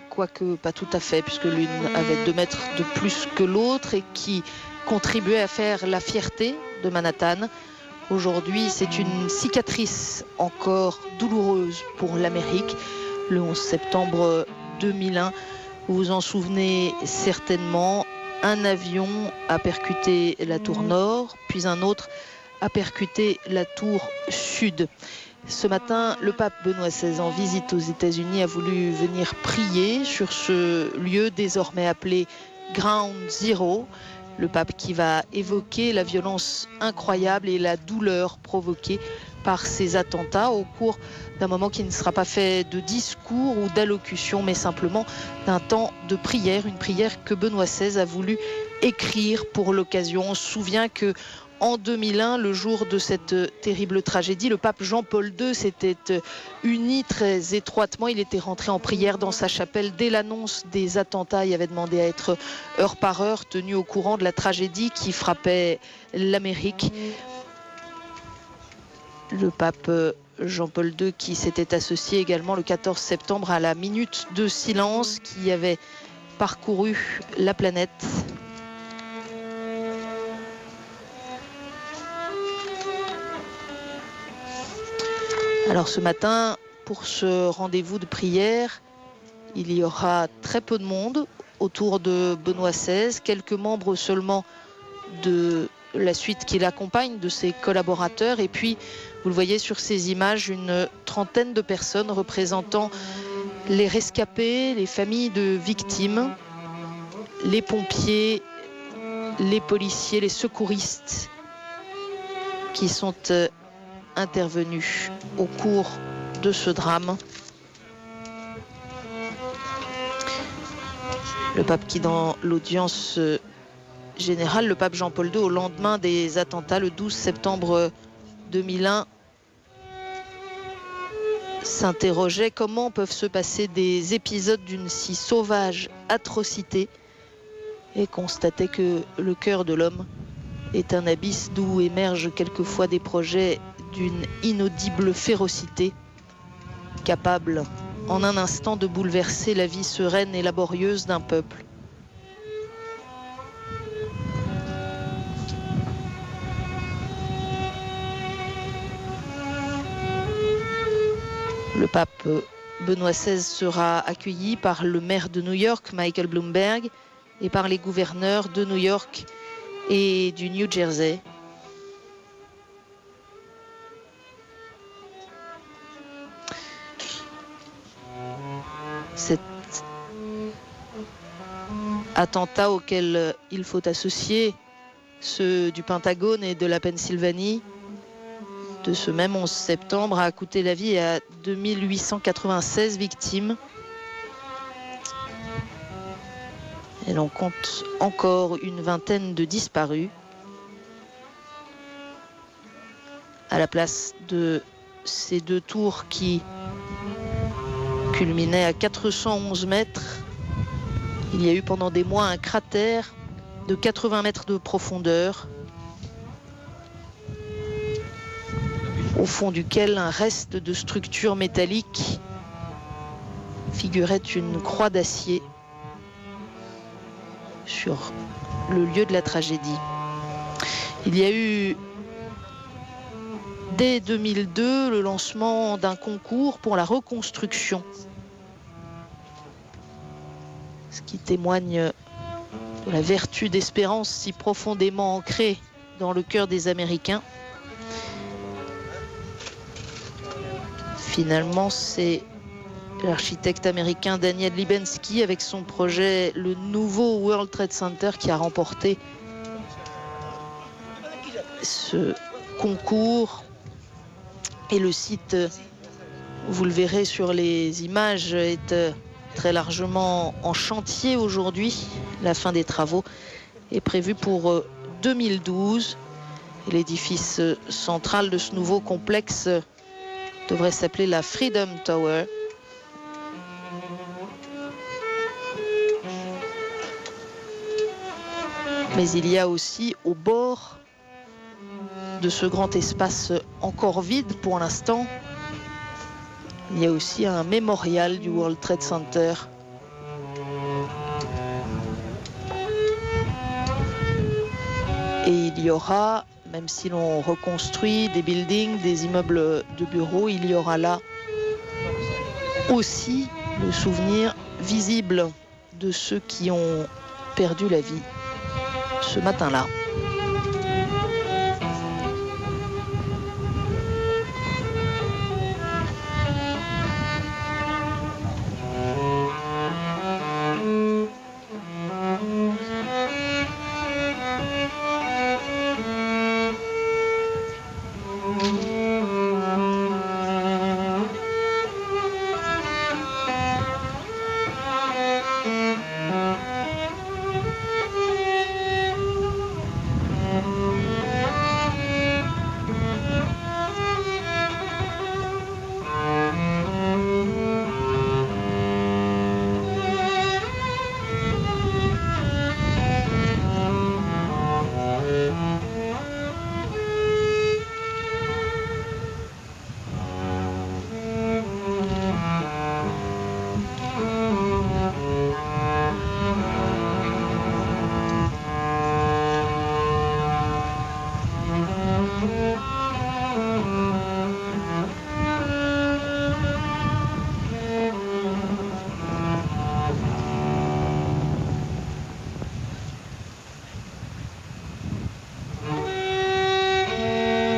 quoique pas tout à fait, puisque l'une avait 2 mètres de plus que l'autre et qui contribuait à faire la fierté de Manhattan. Aujourd'hui, c'est une cicatrice encore douloureuse pour l'Amérique. Le 11 septembre 2001, vous vous en souvenez certainement, un avion a percuté la tour nord, puis un autre a percuté la tour sud. Ce matin, le pape Benoît XVI, en visite aux États-Unis, a voulu venir prier sur ce lieu désormais appelé Ground Zero. Le pape qui va évoquer la violence incroyable et la douleur provoquée par ces attentats au cours d'un moment qui ne sera pas fait de discours ou d'allocution, mais simplement d'un temps de prière, une prière que Benoît XVI a voulu écrire pour l'occasion. On se souvient que en 2001, le jour de cette terrible tragédie, le pape Jean-Paul II s'était uni très étroitement. Il était rentré en prière dans sa chapelle dès l'annonce des attentats. Il avait demandé à être heure par heure tenu au courant de la tragédie qui frappait l'Amérique. Le pape Jean-Paul II qui s'était associé également le 14 septembre à la minute de silence qui avait parcouru la planète. Alors ce matin, pour ce rendez-vous de prière, il y aura très peu de monde autour de Benoît XVI, quelques membres seulement de la suite qui l'accompagne, de ses collaborateurs, et puis vous le voyez sur ces images, une trentaine de personnes représentant les rescapés, les familles de victimes, les pompiers, les policiers, les secouristes qui sont intervenus au cours de ce drame. Le pape qui, dans l'audience générale, le pape Jean-Paul II, au lendemain des attentats, le 12 septembre 2001, s'interrogeait comment peuvent se passer des épisodes d'une si sauvage atrocité et constatait que le cœur de l'homme est un abysse d'où émergent quelquefois des projets d'une inaudible férocité, capable en un instant de bouleverser la vie sereine et laborieuse d'un peuple. Le pape Benoît XVI sera accueilli par le maire de New York, Michael Bloomberg, et par les gouverneurs de New York et du New Jersey. Cet attentat auquel il faut associer ceux du Pentagone et de la Pennsylvanie de ce même 11 septembre a coûté la vie à 2896 victimes. Et l'on compte encore une vingtaine de disparus. À la place de ces 2 tours qui culminaient à 411 mètres, il y a eu pendant des mois un cratère de 80 mètres de profondeur, au fond duquel un reste de structure métallique figurait une croix d'acier sur le lieu de la tragédie. Il y a eu dès 2002 le lancement d'un concours pour la reconstruction, ce qui témoigne de la vertu d'espérance si profondément ancrée dans le cœur des Américains. Finalement, c'est l'architecte américain Daniel Libeskind avec son projet, le nouveau World Trade Center, qui a remporté ce concours. Et le site, vous le verrez sur les images, est très largement en chantier aujourd'hui. La fin des travaux est prévue pour 2012. Et l'édifice central de ce nouveau complexe devrait s'appeler la Freedom Tower. Mais il y a aussi au bord de ce grand espace encore vide pour l'instant, il y a aussi un mémorial du World Trade Center Et il y aura, même si l'on reconstruit des buildings, des immeubles de bureaux, il y aura là aussi le souvenir visible de ceux qui ont perdu la vie ce matin-là.